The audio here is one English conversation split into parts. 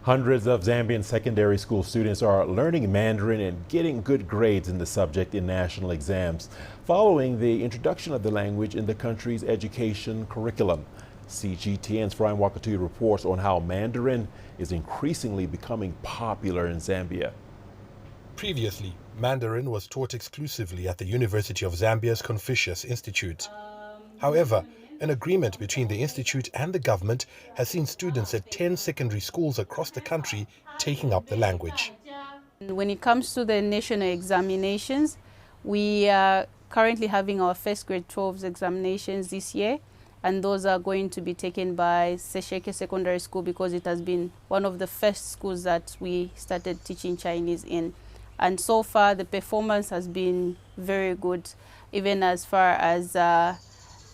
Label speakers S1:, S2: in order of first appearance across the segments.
S1: Hundreds of Zambian secondary school students are learning Mandarin and getting good grades in the subject in national exams, following the introduction of the language in the country's education curriculum. CGTN's Brian Wakatu reports on how Mandarin is increasingly becoming popular in Zambia.
S2: Previously, Mandarin was taught exclusively at the University of Zambia's Confucius Institute. However, an agreement between the institute and the government has seen students at 10 secondary schools across the country taking up the language.
S3: When it comes to the national examinations, we are currently having our first grade 12 examinations this year, and those are going to be taken by Sesheke Secondary School because it has been one of the first schools that we started teaching Chinese in. And so far the performance has been very good, even as far as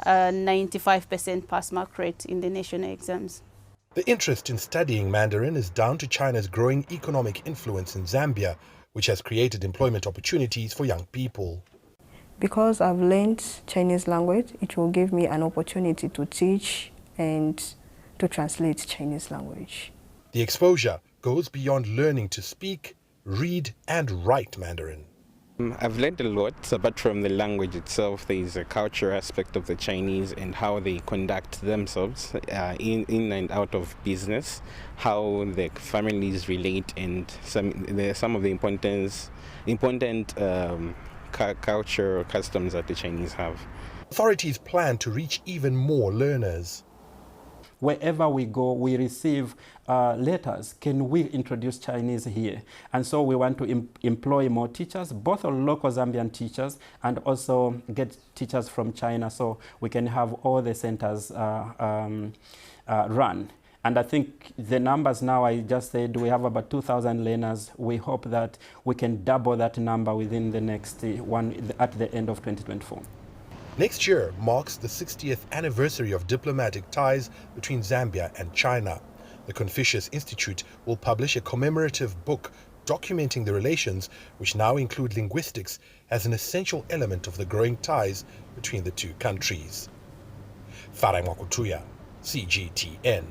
S3: 95% pass mark rate in the national exams.
S2: The interest in studying Mandarin is down to China's growing economic influence in Zambia, which has created employment opportunities for young people.
S4: Because I've learned Chinese language, it will give me an opportunity to teach and to translate Chinese language.
S2: The exposure goes beyond learning to speak, read and write Mandarin.
S5: I've learned a lot. Apart from the language itself, there is a cultural aspect of the Chinese and how they conduct themselves in and out of business, how the families relate, and some of the important culture or customs that the Chinese have.
S2: Authorities plan to reach even more learners.
S6: Wherever we go, we receive letters. Can we introduce Chinese here? And so we want to employ more teachers, both local Zambian teachers and also get teachers from China, so we can have all the centers run. And I think the numbers now, I just said we have about 2,000 learners. We hope that we can double that number within the next at the end of 2024.
S2: Next year marks the 60th anniversary of diplomatic ties between Zambia and China. The Confucius Institute will publish a commemorative book documenting the relations, which now include linguistics as an essential element of the growing ties between the two countries. Brian Wakatu, CGTN.